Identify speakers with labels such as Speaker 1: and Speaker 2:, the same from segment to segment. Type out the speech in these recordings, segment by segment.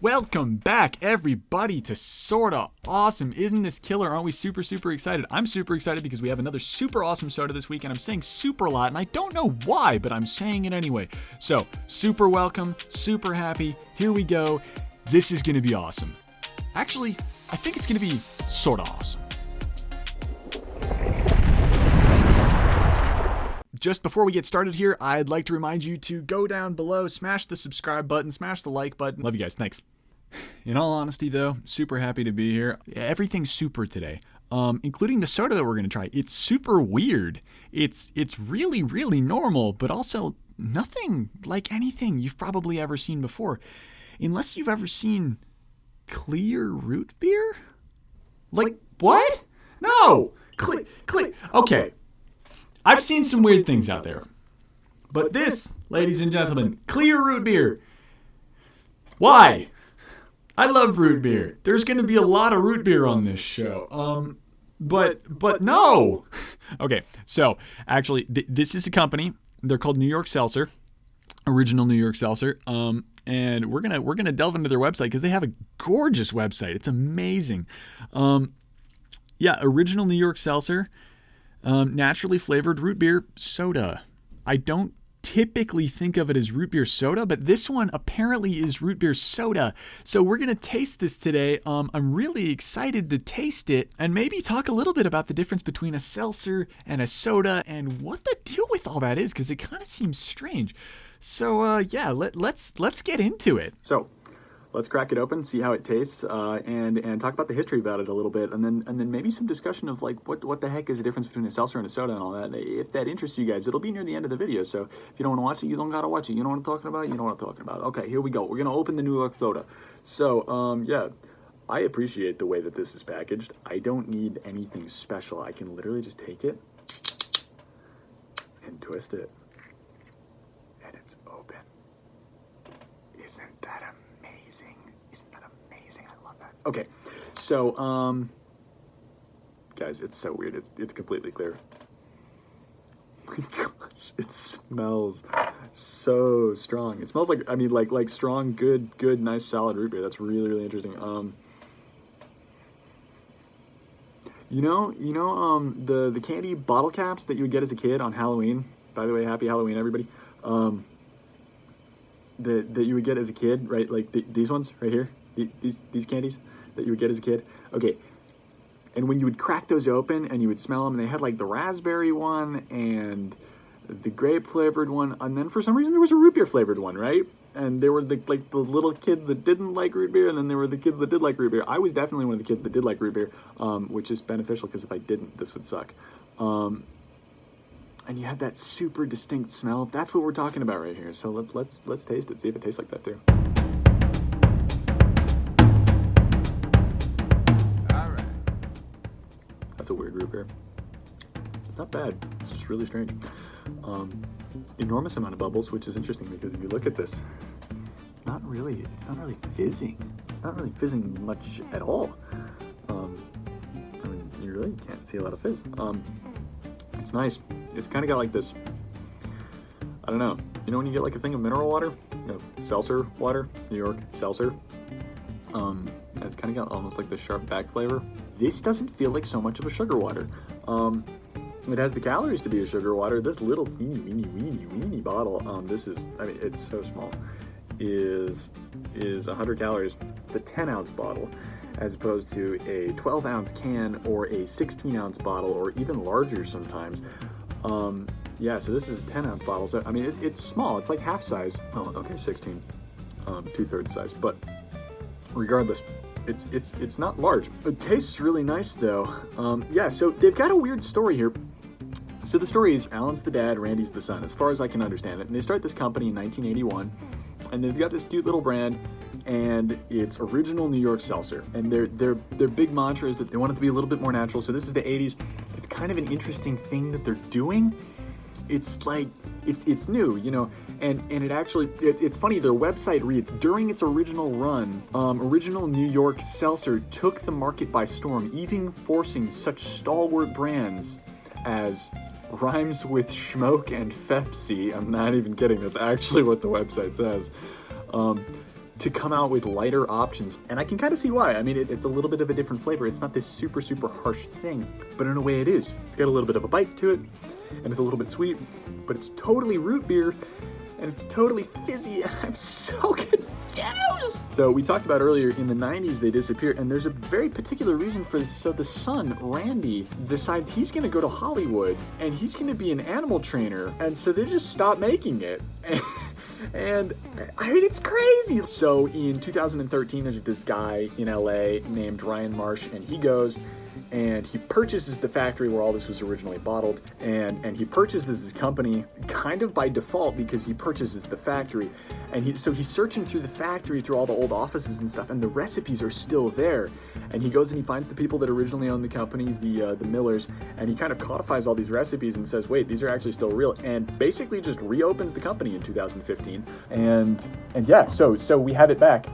Speaker 1: Welcome back, everybody, to Sorta Awesome. Isn't this killer? Aren't we super excited? I'm super excited because we have another super awesome soda this week, and I'm saying super a lot, and I don't know why, but I'm saying it anyway. So, super welcome, super happy. Here we go. This is going to be awesome. Actually, I think it's going to be sorta awesome. Just before we get started here, I'd like to remind you to go down below, smash the subscribe button, smash the like button. Love you guys. Thanks. In all honesty, though, super happy to be here. Everything's super today, including the soda that we're going to try. It's super weird. It's really normal, but also nothing like anything you've probably ever seen before. Unless you've ever seen clear root beer? Like, what? No! Clear. Okay. I've seen some weird things out there. But this, ladies and gentlemen, clear root beer. Why? I love root beer. There's going to be a lot of root beer on this show. But no. Okay, so actually, this is a company. They're called New York Seltzer, Original New York Seltzer. And we're gonna delve into their website because they have a gorgeous website. It's amazing. Original New York Seltzer. Naturally flavored root beer soda. I don't typically think of it as root beer soda, but this one apparently is root beer soda. So we're going to taste this today. I'm really excited to taste it and maybe talk a little bit about the difference between a seltzer and a soda and what the deal with all that is, because it kind of seems strange. So let's get into it. So let's crack it open, see how it tastes, and talk about the history about it a little bit, and then maybe some discussion of like what the heck is the difference between a seltzer and a soda and all that. If that interests you guys, it'll be near the end of the video. So if you don't want to watch it, you don't gotta watch it. You know what I'm talking about? You know what I'm talking about. Okay, here we go. We're gonna open the New York soda. So I appreciate the way that this is packaged. I don't need anything special. I can literally just take it and twist it, and it's open. Isn't that amazing? Isn't that amazing? I love that. Okay, so guys, it's so weird. It's completely clear. Oh my gosh, it smells so strong. It smells like strong, good, nice, solid root beer. That's really interesting. The candy bottle caps that you would get as a kid on Halloween. By the way, happy Halloween, everybody. That you would get as a kid, right? Like these ones right here, these candies that you would get as a kid. Okay, and when you would crack those open and you would smell them, and they had like the raspberry one and the grape flavored one, and then for some reason there was a root beer flavored one, right? And there were the little kids that didn't like root beer, and then there were the kids that did like root beer. I was definitely one of the kids that did like root beer, which is beneficial because if I didn't, this would suck. And you had that super distinct smell. That's what we're talking about right here. So let's taste it. See if it tastes like that too. All right. That's a weird root beer. It's not bad. It's just really strange. Enormous amount of bubbles, which is interesting because if you look at this, it's not really fizzing. It's not really fizzing much at all. You really can't see a lot of fizz. It's nice. It's kind of got like this, I don't know, when you get like a thing of mineral water, seltzer water, New York seltzer, it's kind of got almost like the sharp back flavor. This doesn't feel like so much of a sugar water. It has the calories to be a sugar water. This little weeny bottle, it's so small, is 100 calories. It's a 10-ounce bottle, as opposed to a 12-ounce can or a 16-ounce bottle, or even larger sometimes. So this is a 10-ounce bottle. So, it's small. It's like half size. Oh, okay, 16. 2/3 size. But regardless, it's not large. It tastes really nice, though. So they've got a weird story here. So the story is Alan's the dad, Randy's the son, as far as I can understand it. And they start this company in 1981. And they've got this cute little brand, and it's Original New York Seltzer. And their big mantra is that they want it to be a little bit more natural. So this is the 80s. It's kind of an interesting thing that they're doing. It's like, it's new, and it actually, it's funny, their website reads, during its original run, Original New York Seltzer took the market by storm, even forcing such stalwart brands as rhymes with Schmoke and Pepsi. I'm not even kidding. That's actually what the website says. to come out with lighter options. And I can kind of see why. I mean, it's a little bit of a different flavor. It's not this super, super harsh thing, but in a way it is. It's got a little bit of a bite to it, and it's a little bit sweet, but it's totally root beer, and it's totally fizzy. I'm so confused. So we talked about earlier, in the 90s they disappeared, and there's a very particular reason for this. So the son, Randy, decides he's gonna go to Hollywood and he's gonna be an animal trainer, and so they just stop making it. And I mean, it's crazy. So in 2013, there's this guy in LA named Ryan Marsh, and he goes and he purchases the factory where all this was originally bottled, and he purchases this company kind of by default because he purchases the factory. And he's searching through the factory, through all the old offices and stuff, and the recipes are still there. And he goes and he finds the people that originally owned the company, the Millers, and he kind of codifies all these recipes and says, wait, these are actually still real, and basically just reopens the company in 2015. And yeah, so we have it back.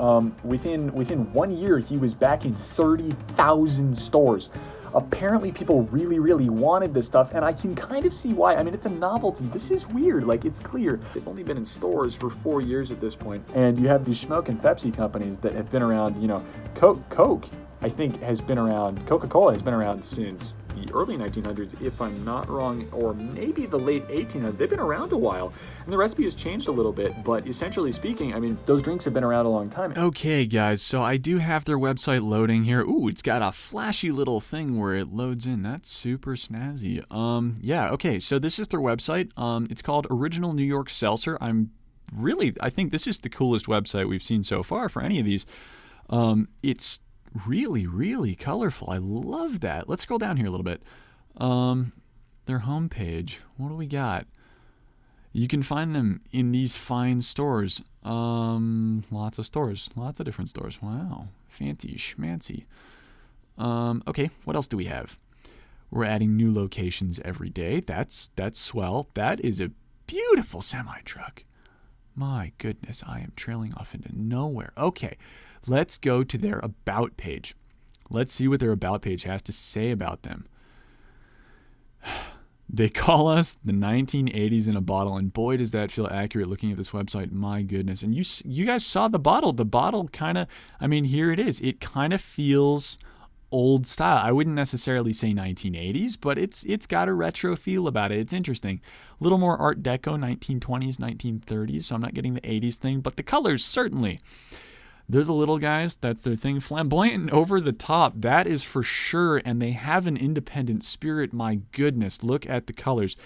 Speaker 1: Within 1 year, he was back in 30,000 stores. Apparently people really, really wanted this stuff, and I can kind of see why. I mean, it's a novelty. This is weird. Like, it's clear. They've only been in stores for 4 years at this point, and you have these Schmoke and Pepsi companies that have been around. You know, Coke, I think, has been around. Coca-Cola has been around since the early 1900s, if I'm not wrong, or maybe the late 1800s. They've been around a while, and the recipe has changed a little bit, but essentially speaking, I mean, those drinks have been around a long time.
Speaker 2: Okay, guys, so I do have their website loading here. Ooh, it's got a flashy little thing where it loads in. That's super snazzy. Yeah, okay, so this is their website. It's called Original New York Seltzer. I think this is the coolest website we've seen so far for any of these. It's really, really colorful. I love that. Let's scroll down here a little bit. Their homepage. What do we got? You can find them in these fine stores. Lots of stores. Lots of different stores. Wow. Fancy schmancy. Okay, what else do we have? We're adding new locations every day. That's swell. That is a beautiful semi-truck. My goodness, I am trailing off into nowhere. Okay, let's go to their About page. Let's see what their About page has to say about them. They call us the 1980s in a bottle, and boy, does that feel accurate looking at this website. My goodness. And you guys saw the bottle. The bottle kind of, I mean, here it is. It kind of feels old style. I wouldn't necessarily say 1980s, but it's got a retro feel about it. It's interesting. A little more Art Deco, 1920s, 1930s, so I'm not getting the 80s thing, but the colors, certainly. They're the little guys. That's their thing. Flamboyant and over the top. That is for sure. And they have an independent spirit. My goodness. Look at the colors.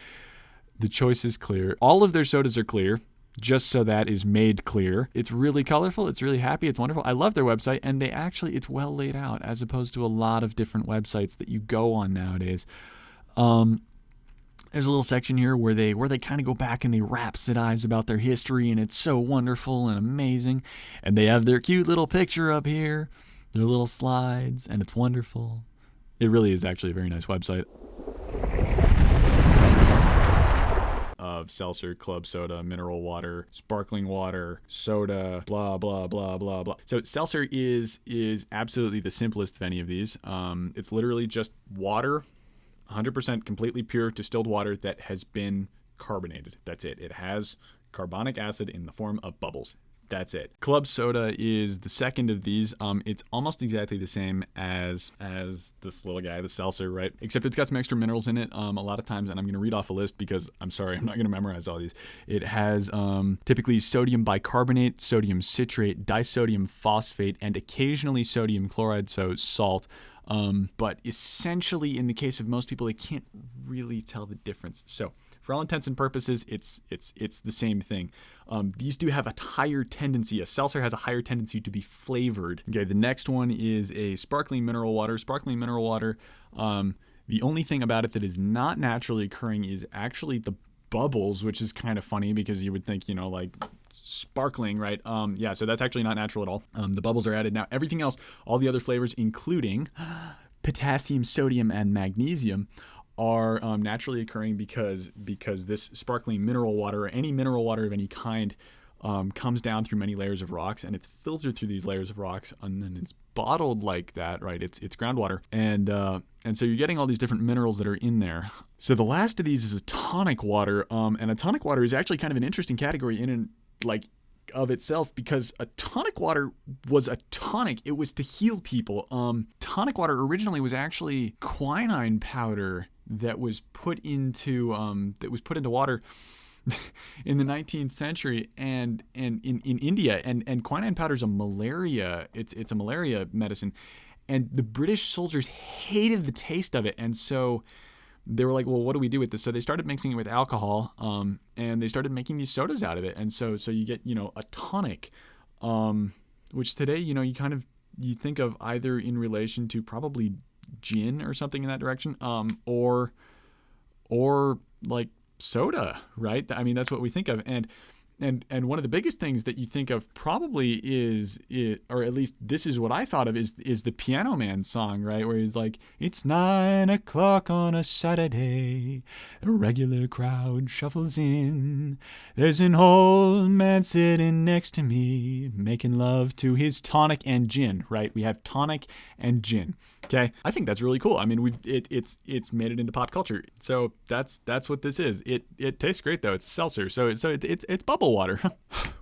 Speaker 2: The choice is clear. All of their sodas are clear, just so that is made clear. It's really colorful. It's really happy. It's wonderful. I love their website. And it's well laid out as opposed to a lot of different websites that you go on nowadays. There's a little section here where they kind of go back and they rhapsodize about their history, and it's so wonderful and amazing. And they have their cute little picture up here, their little slides, and it's wonderful. It really is actually a very nice website. Of seltzer, club soda, mineral water, sparkling water, soda, blah, blah, blah, blah, blah. So seltzer is absolutely the simplest of any of these. It's literally just water, 100% completely pure distilled water that has been carbonated. That's it. It has carbonic acid in the form of bubbles. That's it. Club soda is the second of these. It's almost exactly the same as this little guy, the seltzer, right? Except it's got some extra minerals in it a lot of times, and I'm going to read off a list because I'm sorry, I'm not going to memorize all these. It has typically sodium bicarbonate, sodium citrate, disodium phosphate, and occasionally sodium chloride, so salt. But essentially, in the case of most people, they can't really tell the difference. So, for all intents and purposes, it's the same thing. These do have a higher tendency. A seltzer has a higher tendency to be flavored. Okay, the next one is a sparkling mineral water. Sparkling mineral water. The only thing about it that is not naturally occurring is actually the bubbles, which is kind of funny because you would think, like sparkling, right? Yeah, so that's actually not natural at all. The bubbles are added. Now, everything else, all the other flavors, including potassium, sodium, and magnesium, are naturally occurring because this sparkling mineral water, or any mineral water of any kind, comes down through many layers of rocks, and it's filtered through these layers of rocks, and then it's bottled like that, right? It's groundwater, and so you're getting all these different minerals that are in there. So the last of these is a tonic water, and a tonic water is actually kind of an interesting category of itself, because a tonic water was a tonic. It was to heal people. Tonic water originally was actually quinine powder that was put into water in the 19th century, and in India, and quinine powder is a malaria. It's a malaria medicine, and the British soldiers hated the taste of it, and so they were like, well, what do we do with this? So they started mixing it with alcohol, and they started making these sodas out of it, and so you get a tonic, which today you think of either in relation to probably gin or something in that direction, or like soda, right? I mean, that's what we think of. And one of the biggest things that you think of probably is it, or at least this is what I thought of, is the Piano Man song, right? Where he's like, it's 9 o'clock on a Saturday, a regular crowd shuffles in. There's an old man sitting next to me, making love to his tonic and gin, right? We have tonic and gin. Okay, I think that's really cool. I mean, it's made it into pop culture. So that's what this is. It tastes great though. It's a seltzer, so it's bubble water.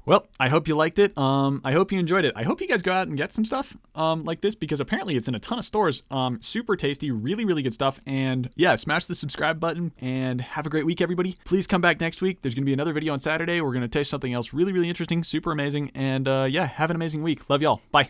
Speaker 2: Well, I hope you liked it. I hope you enjoyed it. I hope you guys go out and get some stuff like this, because apparently it's in a ton of stores. Super tasty, really, really good stuff. And yeah, smash the subscribe button and have a great week, everybody. Please come back next week. There's going to be another video on Saturday. We're going to taste something else really, really interesting, super amazing. And yeah, have an amazing week. Love y'all. Bye.